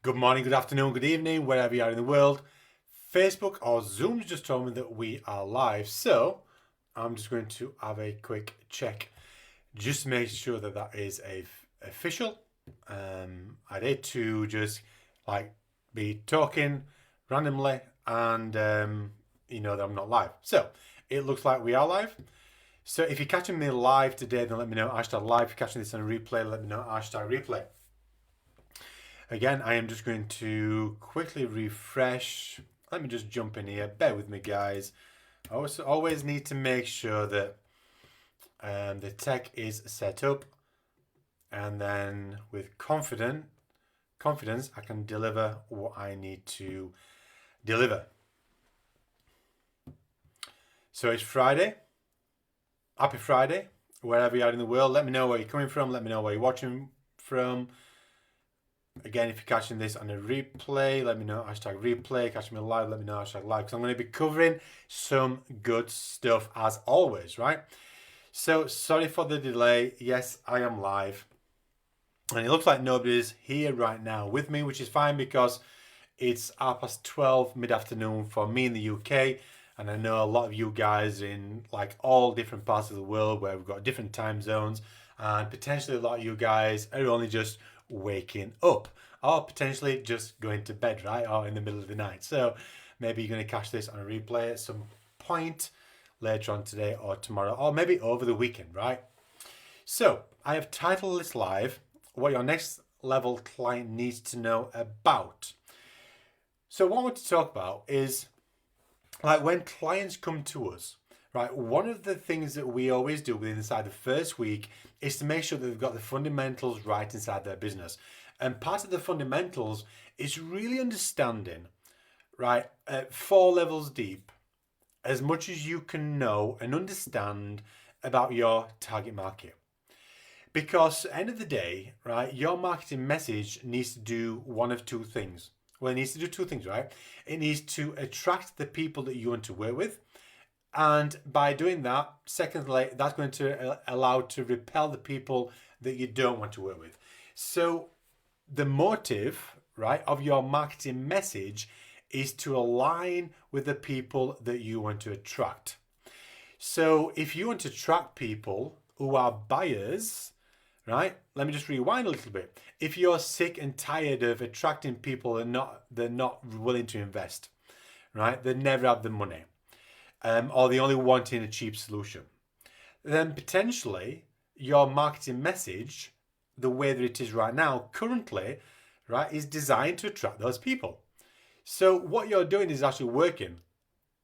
Good morning, good afternoon, good evening, wherever you are in the world. Facebook or Zoom's just told me that we are live, so I'm just going to have a quick check just to make sure that that is official. I did to just like be talking randomly and that I'm not live. So it looks like we are live. So if you're catching me live today, then let me know hashtag live. If you're catching this on replay, let me know hashtag replay. Again, I am just going to quickly refresh. Let me just jump in here. Bear with me, guys. I always need to make sure that the tech is set up, and then with confidence, I can deliver what I need to deliver. So it's Friday. Happy Friday, wherever you are in the world. Let me know where you're coming from. Let me know where you're watching from. Again, if you're catching this on a replay, let me know hashtag replay. Catching me live, let me know hashtag live, because I'm going to be covering some good stuff as always, right? So sorry for the delay. Yes, I am live, and it looks like nobody's here right now with me, which is fine because it's 12:30 mid-afternoon for me in the UK, and I know a lot of you guys in like all different parts of the world where we've got different time zones, and potentially a lot of you guys are only just waking up or potentially just going to bed, right? Or in the middle of the night. So maybe you're going to catch this on a replay at some point later on today or tomorrow, or maybe over the weekend, right? So I have titled this live what your next level client needs to know about. So what I want to talk about is like when clients come to us, right? One of the things that we always do inside the first week is to make sure that they've got the fundamentals right inside their business. And part of the fundamentals is really understanding, right, at 4 levels deep, as much as you can know and understand about your target market. Because at the end of the day, right, your marketing message needs to do one of two things. Well, it needs to do two things, right? It needs to attract the people that you want to work with. And by doing that, secondly, that's going to allow to repel the people that you don't want to work with. So the motive, right, of your marketing message is to align with the people that you want to attract. So if you want to attract people who are buyers, right? Let me just rewind a little bit. If you're sick and tired of attracting people and they're not willing to invest, right? They never have the money, or they only wanting a cheap solution, then potentially your marketing message, the way that it is right now, currently, right, is designed to attract those people. So what you're doing is actually working.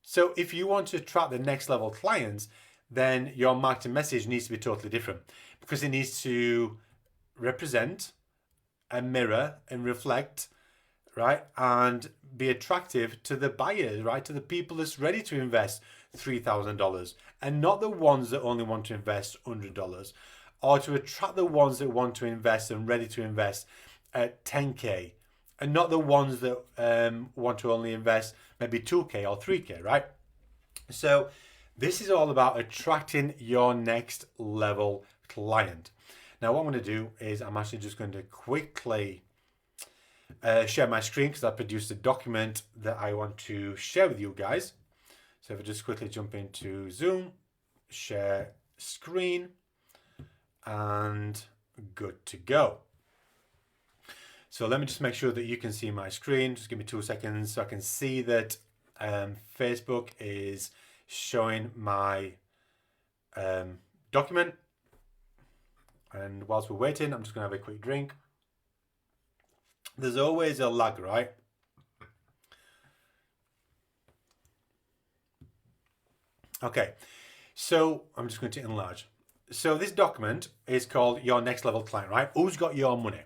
So if you want to attract the next level clients, then your marketing message needs to be totally different because it needs to represent and mirror and reflect, right, and be attractive to the buyers, right, to the people that's ready to invest $3,000 and not the ones that only want to invest $100, or to attract the ones that want to invest and ready to invest at 10K and not the ones that want to only invest maybe 2K or 3K, right? So this is all about attracting your next level client. Now what I'm going to do is I'm actually just going to quickly share my screen because I produced a document that I want to share with you guys. So if I just quickly jump into Zoom, share screen, and good to go. So let me just make sure that you can see my screen. Just give me 2 seconds so I can see that Facebook is showing my document. And whilst we're waiting, I'm just going to have a quick drink. There's always a lag, right? Okay, so I'm just going to enlarge. So this document is called Your Next Level Client, right? Who's got your money?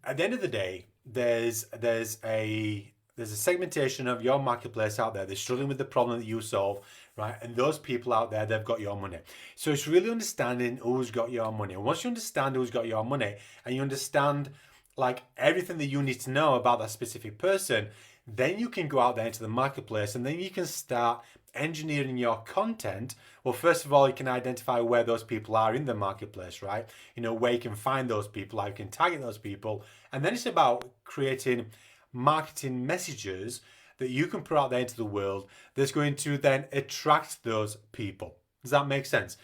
At the end of the day, there's a segmentation of your marketplace out there. They're struggling with the problem that you solve, right? And those people out there, they've got your money. So it's really understanding who's got your money. And once you understand who's got your money and you understand like everything that you need to know about that specific person, then you can go out there into the marketplace and then you can start engineering your content. Well, first of all, you can identify where those people are in the marketplace, right? Where you can find those people, how you can target those people. And then it's about creating marketing messages that you can put out there into the world that's going to then attract those people. Does that make sense?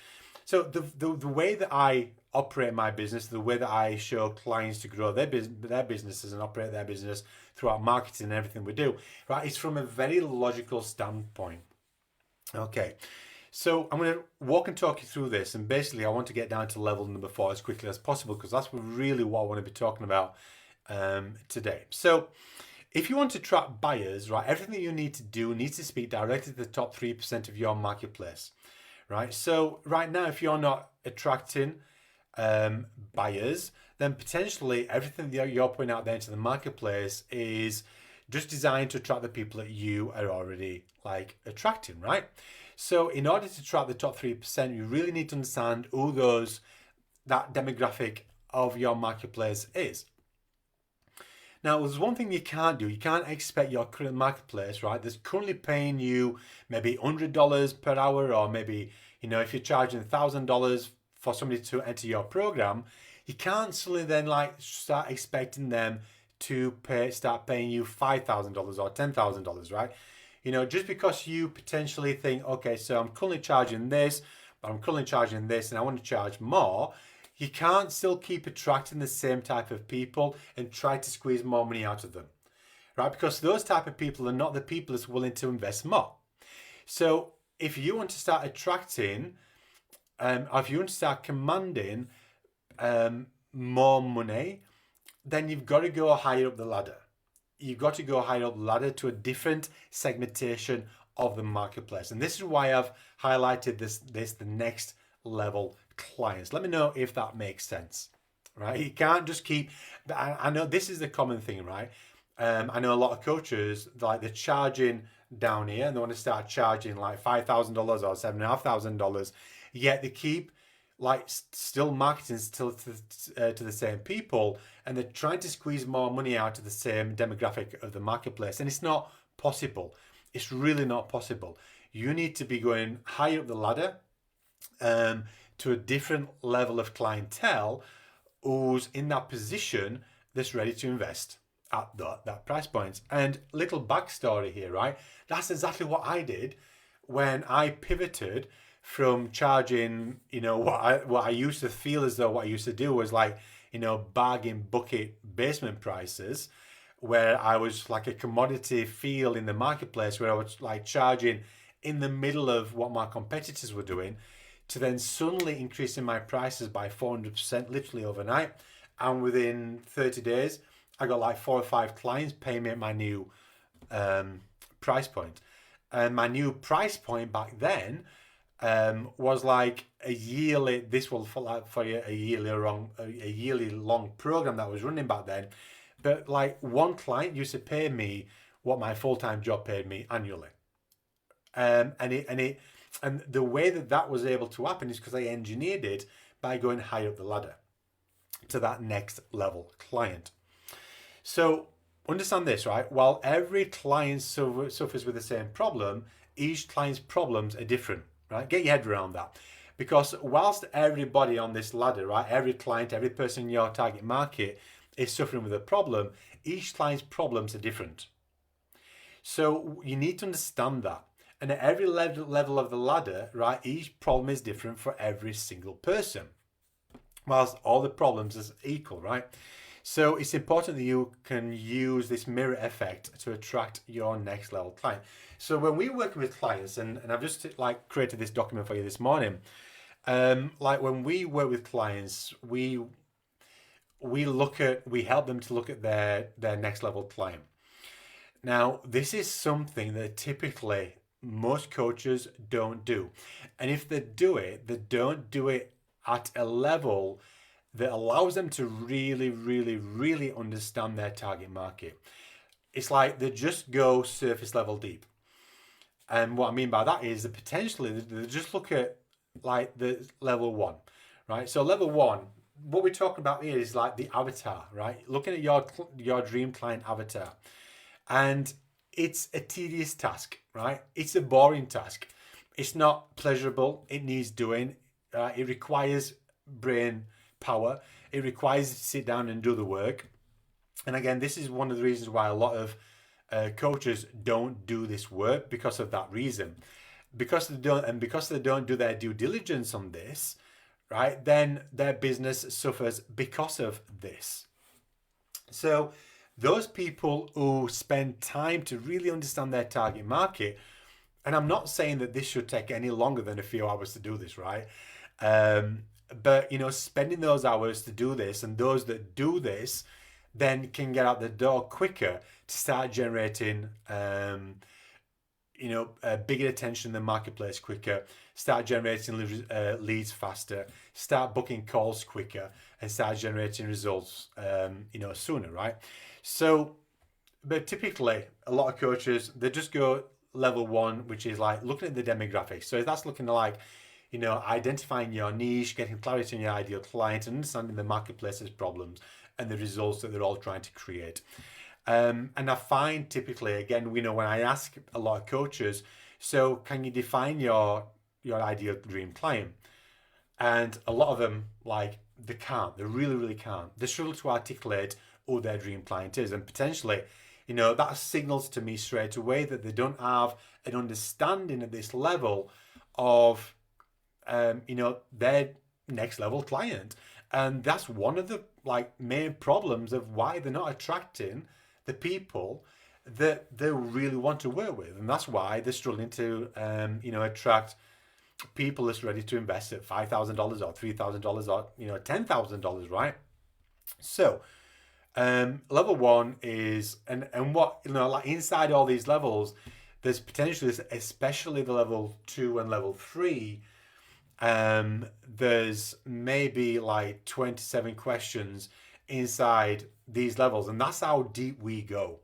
So the way that I operate my business, the way that I show clients to grow their businesses and operate their business throughout marketing and everything we do, right, it's from a very logical standpoint. Okay, so I'm going to walk and talk you through this, and basically I want to get down to level number 4 as quickly as possible because that's really what I want to be talking about today. So if you want to attract buyers, right, everything that you need to do needs to speak directly to the top 3% of your marketplace, right? So right now, if you're not attracting buyers, then potentially everything that you're putting out there into the marketplace is just designed to attract the people that you are already attracting, right? So in order to attract the top 3%, you really need to understand who that demographic of your marketplace is. Now, there's one thing you can't do. You can't expect your current marketplace, right, that's currently paying you maybe $100 per hour, or maybe, if you're charging $1,000 for somebody to enter your program, you can't suddenly then start expecting them to start paying you $5,000 or $10,000, right? Just because you potentially think, okay, so I'm currently charging this, but I'm currently charging this, and I want to charge more. You can't still keep attracting the same type of people and try to squeeze more money out of them, right? Because those type of people are not the people that's willing to invest more. So if you want to start attracting, or if you want to start commanding more money, then you've got to go higher up the ladder. You've got to go higher up the ladder to a different segmentation of the marketplace. And this is why I've highlighted the next level clients. Let me know if that makes sense, right? You can't just keep, I know this is the common thing, right? I know a lot of coaches, they're charging down here and they want to start charging $5,000 or $7,500, yet they keep still marketing still to the same people, and they're trying to squeeze more money out of the same demographic of the marketplace, and it's not possible. It's really not possible. You need to be going higher up the ladder to a different level of clientele who's in that position that's ready to invest at that price point. And little backstory here, right? That's exactly what I did when I pivoted from charging, what I used to feel as though what I used to do was bargain bucket basement prices, where I was like a commodity feel in the marketplace, where I was charging in the middle of what my competitors were doing, to then suddenly increasing my prices by 400% literally overnight. And within 30 days, I got 4 or 5 clients paying me at my new price point. And my new price point back then was a yearly, this will for you, a yearly long program that I was running back then. But one client used to pay me what my full-time job paid me annually. And the way that was able to happen is because I engineered it by going higher up the ladder to that next level client. So understand this, right? While every client suffers with the same problem, each client's problems are different, right? Get your head around that. Because whilst everybody on this ladder, right, every client, every person in your target market is suffering with a problem, each client's problems are different. So you need to understand that. And at every level of the ladder, right, each problem is different for every single person, whilst all the problems is equal, right? So it's important that you can use this mirror effect to attract your next level client. So when we work with clients, and I've just created this document for you this morning, when we work with clients, we help them to look at their next level client. Now, this is something that typically most coaches don't do. And if they do it, they don't do it at a level that allows them to really, really, really understand their target market. It's they just go surface level deep. And what I mean by that is that potentially they just look at the level 1, right? So level 1, what we're talking about here is the avatar, right? Looking at your dream client avatar. And it's a tedious task, right? It's a boring task. It's not pleasurable. It needs doing. It requires brain power. It requires you to sit down and do the work. And again, this is one of the reasons why a lot of coaches don't do this work, because of that reason. Because they don't do their due diligence on this, right? Then their business suffers because of this. So those people who spend time to really understand their target market, and I'm not saying that this should take any longer than a few hours to do this, right? But spending those hours to do this, and those that do this then can get out the door quicker to start generating bigger attention in the marketplace quicker, start generating leads faster, start booking calls quicker, and start generating results sooner, right? So, but typically a lot of coaches, they just go level 1, which is like looking at the demographics. So that's looking like identifying your niche, getting clarity on your ideal client, and understanding the marketplace's problems and the results that they're all trying to create. And I find typically, again, when I ask a lot of coaches, so can you define your ideal dream client? And a lot of them, they can't. They really, really can't. They struggle to articulate who their dream client is. And potentially, that signals to me straight away that they don't have an understanding at this level of, their next level client. And that's one of the main problems of why they're not attracting the people that they really want to work with. And that's why they're struggling to, attract people that's ready to invest at $5,000 or $3,000 or, $10,000, right? So, level 1 is, and what, inside all these levels, there's potentially, especially the level 2 and level 3, there's maybe 27 questions inside these levels, and that's how deep we go.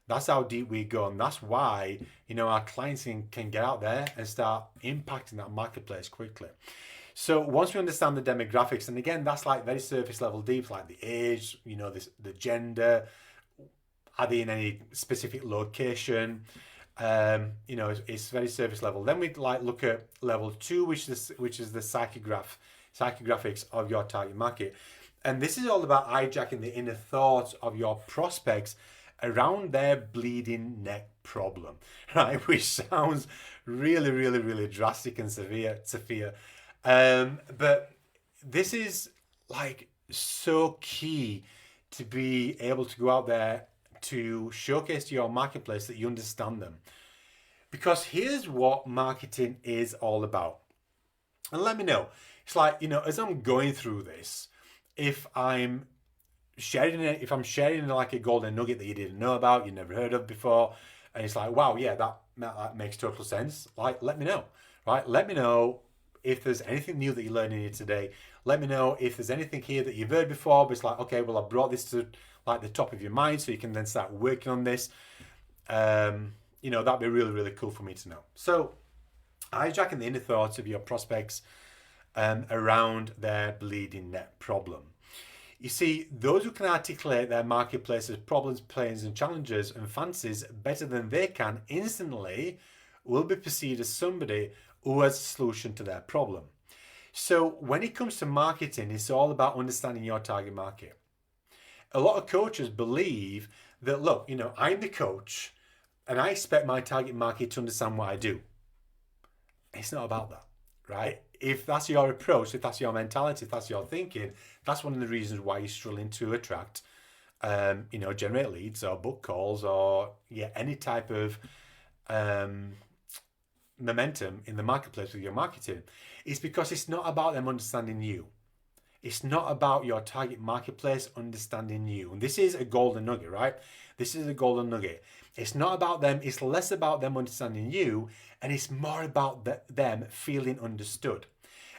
And that's why our clients can get out there and start impacting that marketplace quickly. So once we understand the demographics, and again, that's very surface level deep, like the age, the gender, are they in any specific location? It's very surface level. Then we look at level 2, which is the psychographics of your target market. And this is all about hijacking the inner thoughts of your prospects around their bleeding neck problem, right? Which sounds really, really, really drastic and severe. But this is so key to be able to go out there to showcase to your marketplace that you understand them. Because here's what marketing is all about. And let me know. It's as I'm going through this, if I'm sharing a golden nugget that you didn't know about, you never heard of before, and it's wow, yeah, that makes total sense. Let me know, right? Let me know if there's anything new that you're learning here today. Let me know if there's anything here that you've heard before, but it's okay, well, I brought this to the top of your mind, so you can then start working on this. That'd be really, really cool for me to know. So, hijacking the inner thoughts of your prospects around their bleeding net problem. You see, those who can articulate their marketplace's problems, pains, and challenges and fancies better than they can instantly will be perceived as somebody who has a solution to their problem. So when it comes to marketing, it's all about understanding your target market. A lot of coaches believe that, look, I'm the coach and I expect my target market to understand what I do. It's not about that, right? If that's your approach, if that's your mentality, if that's your thinking, that's one of the reasons why you're struggling to attract, generate leads or book calls or any type of momentum in the marketplace with your marketing. It's because it's not about them understanding you. It's not about your target marketplace understanding you. And this is a golden nugget, right? This is a golden nugget. It's not about them. It's less about them understanding you, and it's more about them feeling understood.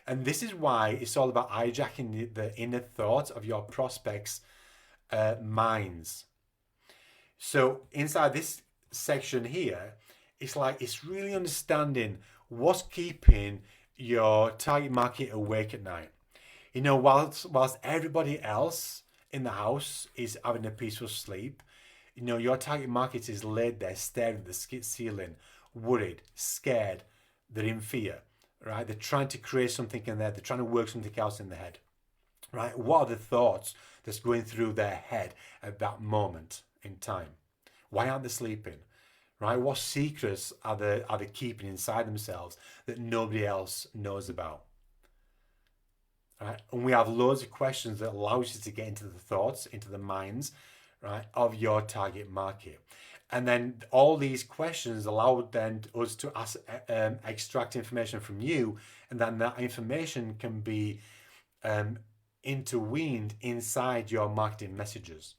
And this is why it's all about hijacking the inner thoughts of your prospects' minds. So inside this section here, it's really understanding what's keeping your target market awake at night. Whilst everybody else in the house is having a peaceful sleep, Your target market is laid there staring at the ceiling, worried, scared, they're in fear, right? They're trying to create something in there, they're trying to work something else in their head, right? What are the thoughts that's going through their head at that moment in time? Why aren't they sleeping? Right? What secrets are they keeping inside themselves that nobody else knows about? Right? And we have loads of questions that allows you to get into the thoughts, into the minds, right, of your target market. And then all these questions allow then us to extract information from you, and then that information can be intervened inside your marketing messages.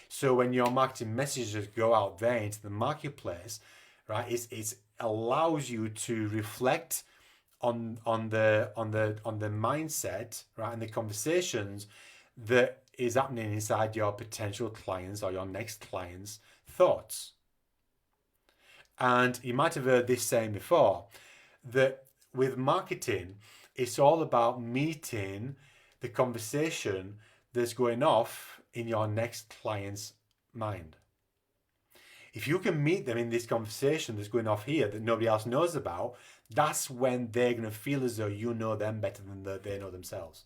So when your marketing messages go out there into the marketplace, right, it allows you to reflect on the mindset, right, and the conversations that is happening inside your potential clients or your next clients' thoughts. And you might have heard this saying before, that with marketing, it's all about meeting the conversation that's going off in your next client's mind. If you can meet them in this conversation that's going off here that nobody else knows about, that's when they're going to feel as though you know them better than they know themselves.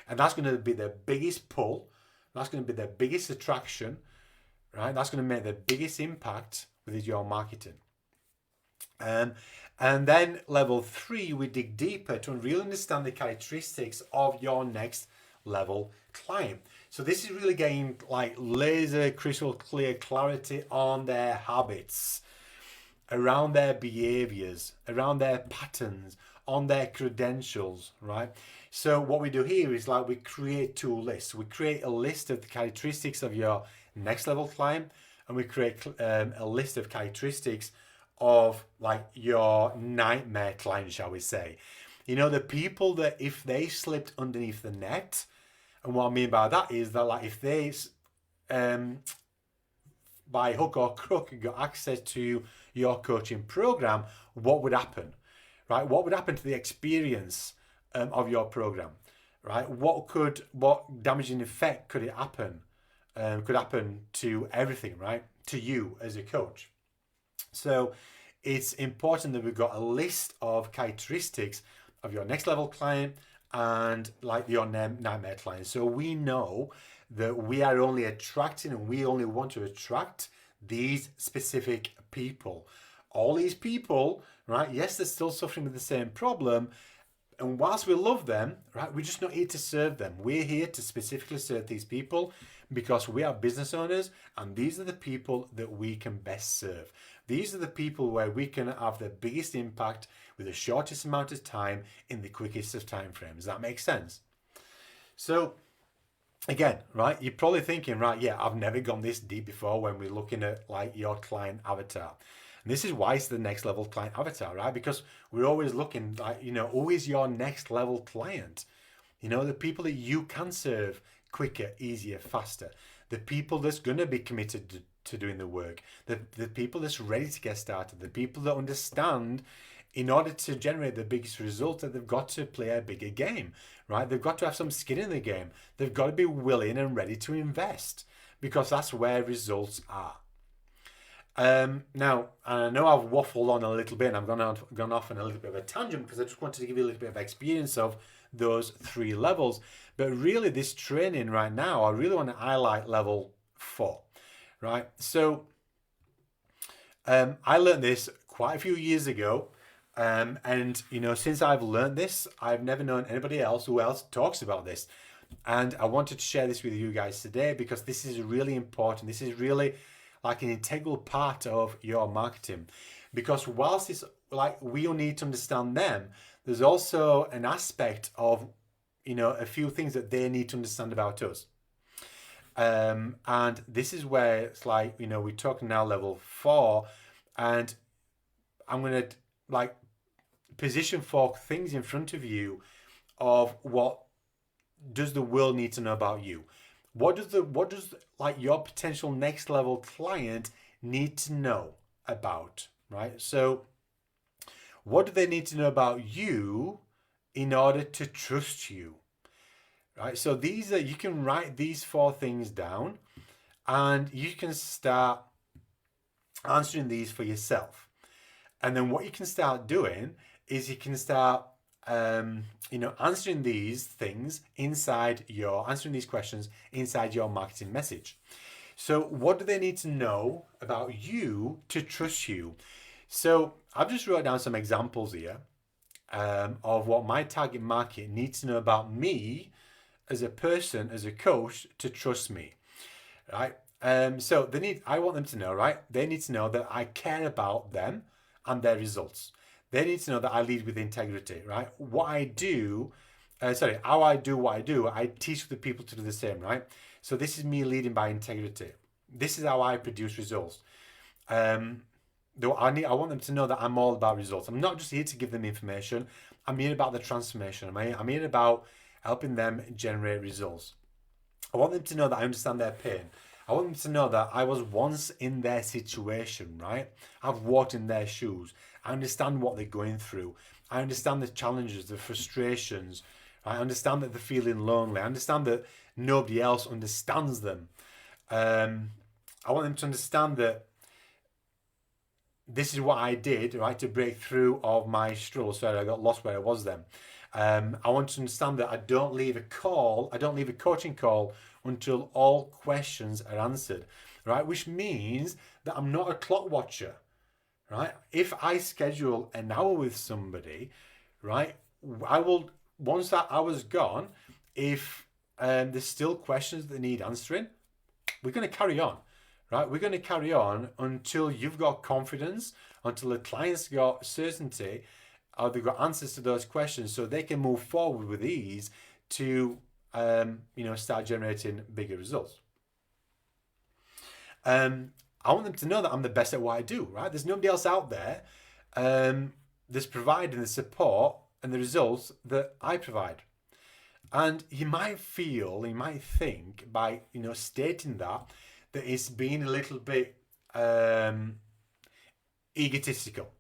And that's going to be their biggest pull. That's going to be their biggest attraction, right? That's going to make the biggest impact with your marketing. And then level 3, we dig deeper to really understand the characteristics of your next level client. So this is really getting like laser crystal clear clarity on their habits, around their behaviors, around their patterns, on their credentials, right? So what we do here is like we create 2 lists. We create a list of the characteristics of your next level client, and we create a list of characteristics of like your nightmare client, shall we say. The people that if they slipped underneath the net, and what I mean by that is that like if they by hook or crook got access to your coaching program, what would happen, right? What would happen to the experience of your program, right? What damaging effect could it happen? Could happen to everything, right? To you as a coach. So it's important that we've got a list of characteristics of your next level client and like your nightmare client. So we know that we are only attracting and we only want to attract these specific people. All these people, right? Yes, they're still suffering with the same problem. And whilst we love them, right, we're just not here to serve them. We're here to specifically serve these people because we are business owners, and these are the people that we can best serve. These are the people where we can have the biggest impact with the shortest amount of time in the quickest of time frames. Does that make sense? So again, right, you're probably thinking, right, yeah, I've never gone this deep before when we're looking at like your client avatar. And this is why it's the next level client avatar, right? Because we're always looking like, who is your next level client? The people that you can serve quicker, easier, faster. The people that's going to be committed to doing the work. The people that's ready to get started. The people that understand in order to generate the biggest result that they've got to play a bigger game, right? They've got to have some skin in the game. They've got to be willing and ready to invest because that's where results are. Now, I know I've waffled on a little bit and I've gone off on a little bit of a tangent because I just wanted to give you a little bit of experience of those 3 levels. But really this training right now, I really want to highlight level 4, right? So I learned this quite a few years ago. And since I've learned this, I've never known anybody else who else talks about this. And I wanted to share this with you guys today because this is really important. This is really like an integral part of your marketing, because whilst it's like we all need to understand them, there's also an aspect of a few things that they need to understand about us. And this is where it's like we're talking now level 4, and I'm going to like position 4 things in front of you of what does the world need to know about you. What does like your potential next level client need to know about, right? So what do they need to know about you in order to trust you, right? So you can write these 4 things down and you can start answering these for yourself. And then what you can start doing is you can start answering these things answering these questions inside your marketing message. So what do they need to know about you to trust you? So I've just wrote down some examples here of what my target market needs to know about me as a person, as a coach, to trust me, right? So I want them to know, right? They need to know that I care about them and their results. They need to know that I lead with integrity, right? How I do what I do, I teach the people to do the same, right? So this is me leading by integrity. This is how I produce results. I want them to know that I'm all about results. I'm not just here to give them information. I'm here about the transformation. I'm here about helping them generate results. I want them to know that I understand their pain. I want them to know that I was once in their situation, right? I've walked in their shoes. I understand what they're going through. I understand the challenges, the frustrations. I understand that they're feeling lonely. I understand that nobody else understands them. I want them to understand that this is what I did, right, to break through of my struggle. So I got lost where I was then. I want to understand that I don't leave a coaching call until all questions are answered, right? Which means that I'm not a clock watcher, right? If I schedule an hour with somebody, right, I will, once that hour's gone, if there's still questions that need answering, we're going to carry on, right? We're going to carry on until you've got confidence, until the client's got certainty, or they've got answers to those questions so they can move forward with ease to start generating bigger results. I want them to know that I'm the best at what I do, right? There's nobody else out there that's providing the support and the results that I provide. And you might think by stating that it's being a little bit egotistical,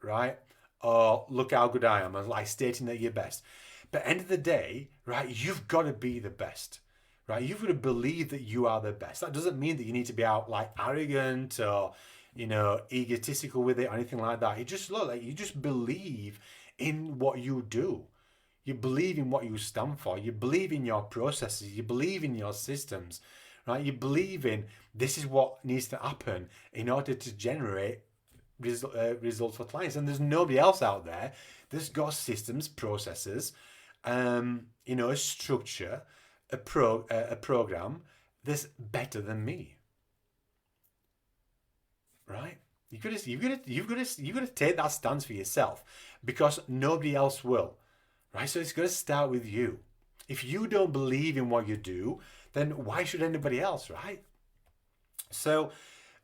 right? Or look how good I am, and like stating that you're best. But at the end of the day, right, you've got to be the best, right? You've got to believe that you are the best. That doesn't mean that you need to be out like arrogant or egotistical with it or anything like that. You just believe in what you do. You believe in what you stand for. You believe in your processes. You believe in your systems, right? You believe in this is what needs to happen in order to generate results for clients. And there's nobody else out there that's got systems, processes, a structure, a program that's better than me, right? You've got to take that stance for yourself because nobody else will, right? So it's got to start with you. If you don't believe in what you do, then why should anybody else, right? So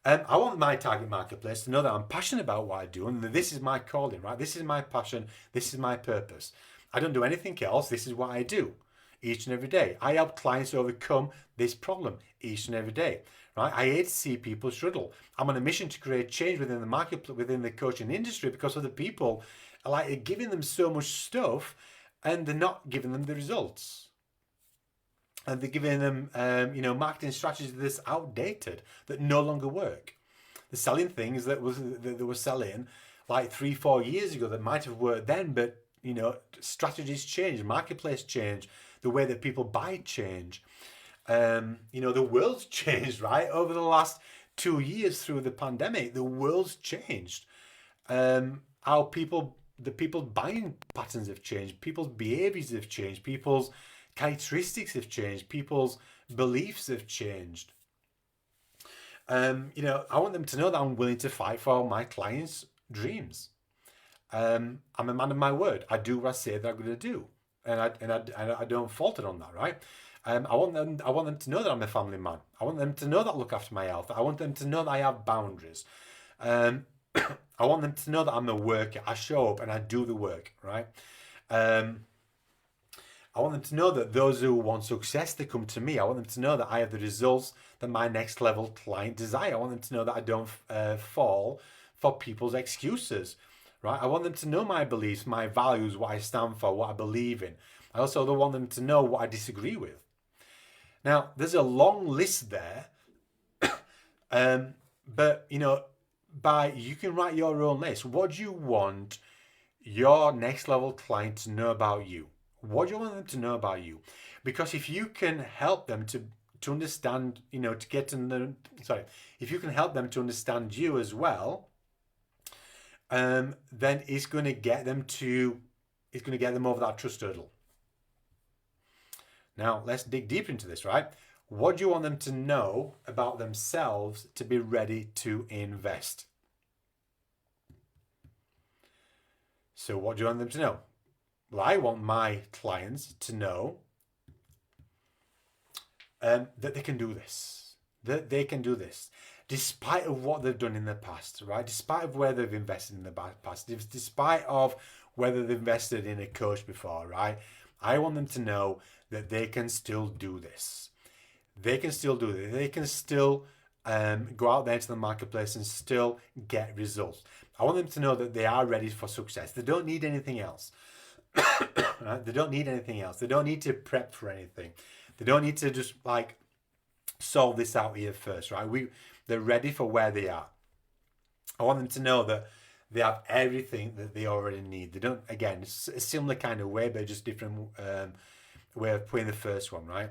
I want my target marketplace to know that I'm passionate about what I do and that this is my calling, right? This is my passion. This is my purpose. I don't do anything else. This is what I do each and every day. I help clients overcome this problem each and every day, right? I hate to see people struggle. I'm on a mission to create change within the market, within the coaching industry, because other people are like giving them so much stuff and they're not giving them the results. And they're giving them, marketing strategies that's outdated, that no longer work. They're selling things that they were selling like 3-4 years ago that might have worked then, but strategies change, marketplace change, the way that people buy change. The world's changed, right? Over the last 2 years through the pandemic, the world's changed. The people's buying patterns have changed, people's behaviors have changed, people's characteristics have changed, people's beliefs have changed. I want them to know that I'm willing to fight for my clients' dreams. I'm a man of my word. I do what I say that I'm going to do, and I don't falter on that, right? I want them to know that I'm a family man. I want them to know that I look after my health. I want them to know that I have boundaries. I want them to know that I'm a worker. I show up and I do the work, right? I want them to know that those who want success, they come to me. I want them to know that I have the results that my next level client desire. I want them to know that I don't fall for people's excuses, right? I want them to know my beliefs, my values, what I stand for, what I believe in. I also want them to know what I disagree with. Now, there's a long list there But you can write your own list. What do you want your next level client to know about you? What do you want them to know about you? Because if you can help them to understand, to get to know, if you can help them to understand you as well, then it's going to get them over that trust hurdle. Now, let's dig deeper into this, right? What do you want them to know about themselves to be ready to invest? So what do you want them to know? Well, I want my clients to know that they can do this. That they can do this. Despite of what they've done in the past, right? Despite of where they've invested in the past, despite of whether they've invested in a coach before, right? I want them to know that they can still do this. They can still do this. They can still go out there into the marketplace and still get results. I want them to know that they are ready for success. They don't need anything else. Right? They don't need anything else. They don't need to prep for anything. They don't need to just solve this out here first, right? They're ready for where they are. I want them to know that they have everything that they already need. They don't, again, it's a similar kind of way, but just different way of putting the first one, right?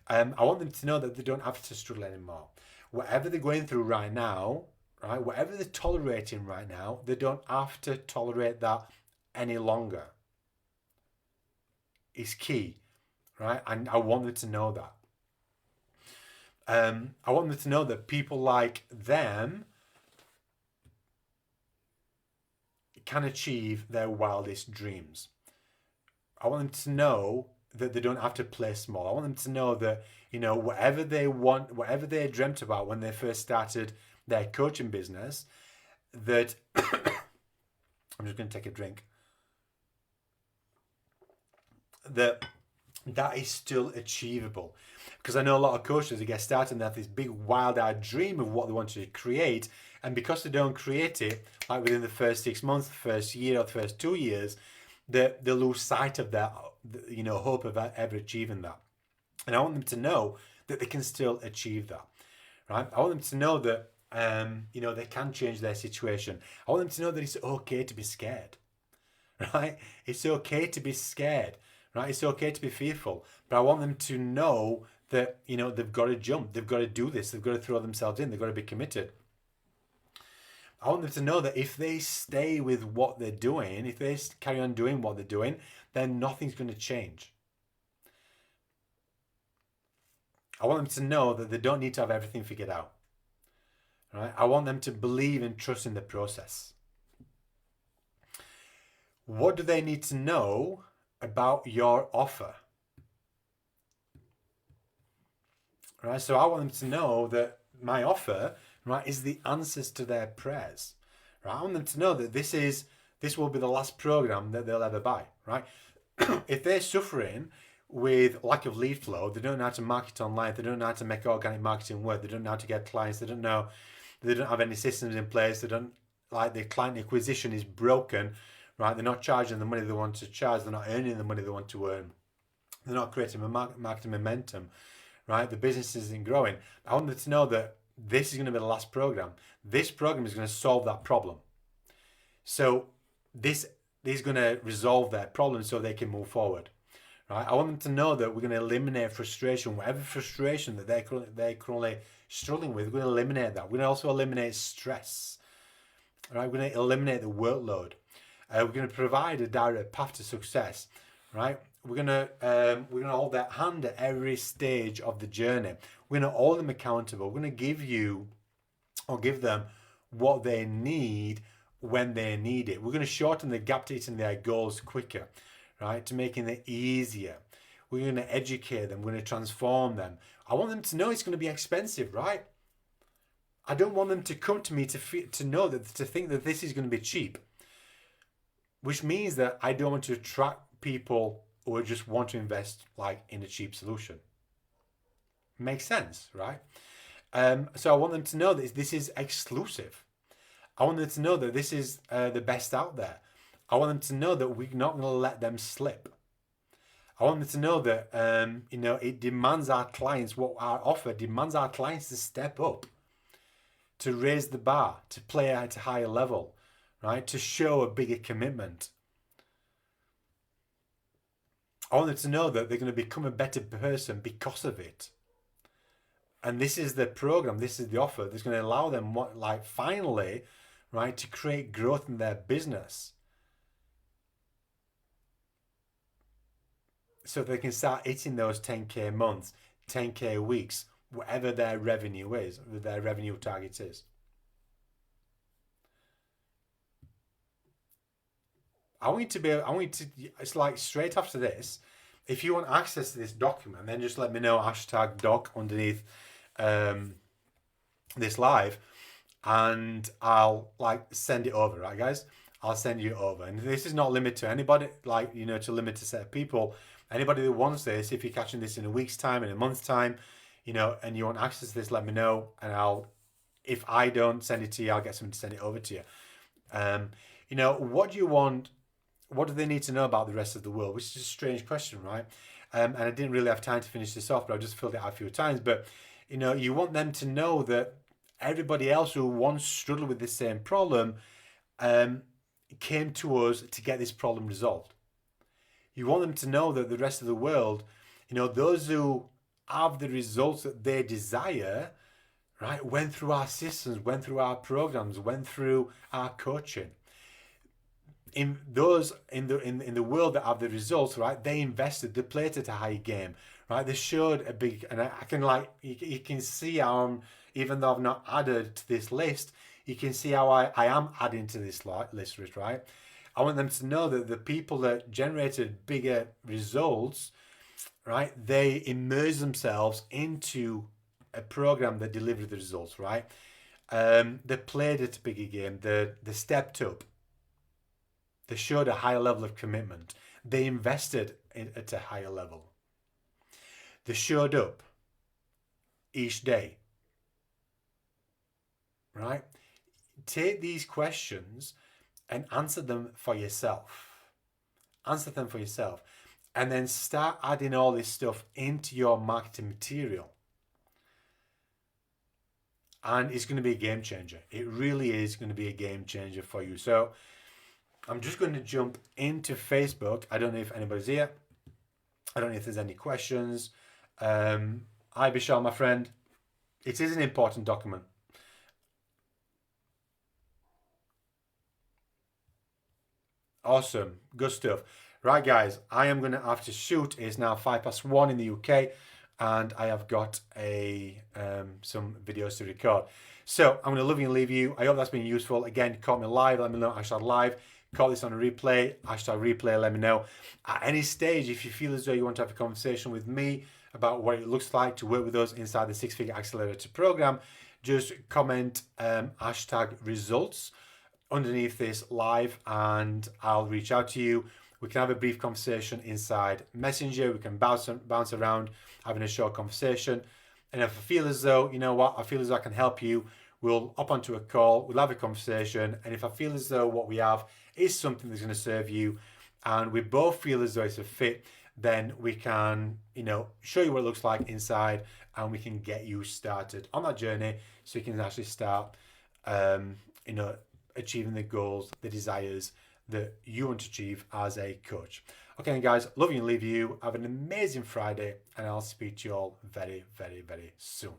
I want them to know that they don't have to struggle anymore. Whatever they're going through right now, right? Whatever they're tolerating right now, they don't have to tolerate that any longer. It's key, right? And I want them to know that. I want them to know that people like them can achieve their wildest dreams. I want them to know that they don't have to play small. I want them to know that, whatever they want, whatever they dreamt about when they first started their coaching business, that I'm just going to take a drink, that is still achievable. Because I know a lot of coaches that get started and they have this big wild-eyed dream of what they want to create, and because they don't create it like within the first 6 months, the first year, or the first 2 years, they lose sight of that, hope of ever achieving that. And I want them to know that they can still achieve that, right? I want them to know that they can change their situation. I want them to know that it's okay to be scared, right? It's okay to be scared, right? It's okay to be fearful, but I want them to know that, they've got to jump, they've got to do this, they've got to throw themselves in, they've got to be committed. I want them to know that if they stay with what they're doing, if they carry on doing what they're doing, then nothing's going to change. I want them to know that they don't need to have everything figured out. Right? I want them to believe and trust in the process. What do they need to know about your offer? Right? So I want them to know that my offer, right, is the answers to their prayers. Right? I want them to know that this will be the last program that they'll ever buy. Right? If they're suffering with lack of lead flow, they don't know how to market online, they don't know how to make organic marketing work, they don't know how to get clients, they don't have any systems in place, they don't, like, the client acquisition is broken, right? They're not charging the money they want to charge, they're not earning the money they want to earn, they're not creating a marketing momentum, right? The business isn't growing. I want them to know that this is going to be the last program. This program is going to solve that problem. So this is going to resolve their problem so they can move forward. Right? I want them to know that we're going to eliminate frustration, whatever frustration that they're currently struggling with. We're going to eliminate that. We're going to also eliminate stress. Right? We're going to eliminate the workload. We're going to provide a direct path to success. Right? We're going to hold their hand at every stage of the journey. We're going to hold them accountable. We're going to give them what they need when they need it. We're going to shorten the gap to hitting their goals quicker. Right, to making it easier. We're going to educate them. We're going to transform them. I want them to know it's going to be expensive, right? I don't want them to come to me to think that this is going to be cheap, which means that I don't want to attract people who just want to invest in a cheap solution. Makes sense, right? So I want them to know that this is exclusive. I want them to know that this is the best out there. I want them to know that we're not going to let them slip. I want them to know that, it demands our clients, what our offer demands our clients to step up. to raise the bar, to play at a higher level, right? To show a bigger commitment. I want them to know that they're going to become a better person because of it. And this is the program, this is the offer that's going to allow them, finally, right, to create growth in their business. So they can start hitting those 10K months, 10K weeks, whatever their revenue is, their revenue target is. It's like straight after this, if you want access to this document, then just let me know, #doc underneath this live, and I'll send it over, right guys? I'll send you over. And this is not limited to anybody, to limit a set of people. Anybody that wants this, if you're catching this in a week's time, in a month's time, and you want access to this, let me know, and if I don't send it to you, I'll get someone to send it over to you. What do you want? What do they need to know about the rest of the world? Which is a strange question, right? And I didn't really have time to finish this off, but I just filled it out a few times. But, you want them to know that everybody else who once struggled with the same problem came to us to get this problem resolved. You want them to know that the rest of the world, those who have the results that they desire, right, went through our systems, went through our programs, went through our coaching. In the world that have the results, right, they invested, they played at a high game, right? They showed a big, and I can you can see how even though I've not added to this list, you can see how I am adding to this list, right? I want them to know that the people that generated bigger results, right, they immerse themselves into a program that delivered the results, right? They played at a bigger game. They stepped up. They showed a higher level of commitment. They invested at a higher level. They showed up each day, right? Take these questions and answer them for yourself. Answer them for yourself. And then start adding all this stuff into your marketing material. And it's going to be a game changer. It really is going to be a game changer for you. So I'm just going to jump into Facebook. I don't know if anybody's here. I don't know if there's any questions. Hi, Vishal, my friend. It is an important document. Awesome. Good stuff. Right, guys, I am going to have to shoot. It's now 1:05 in the UK, and I have got some videos to record. So I'm going to love you and leave you. I hope that's been useful. Again, caught me live. Let me know, #live. Caught this on a replay, #replay. Let me know. At any stage, if you feel as though you want to have a conversation with me about what it looks like to work with us inside the Six Figure Accelerator program, just comment #results underneath this live, and I'll reach out to you. We can have a brief conversation inside Messenger. We can bounce around, having a short conversation. And if I feel as though, I feel as though I can help you, we'll hop onto a call, we'll have a conversation. And if I feel as though what we have is something that's going to serve you, and we both feel as though it's a fit, then we can, show you what it looks like inside, and we can get you started on that journey so you can actually start, achieving the goals, the desires that you want to achieve as a coach. Okay, guys, love you and leave you. Have an amazing Friday, and I'll speak to you all very, very, very soon.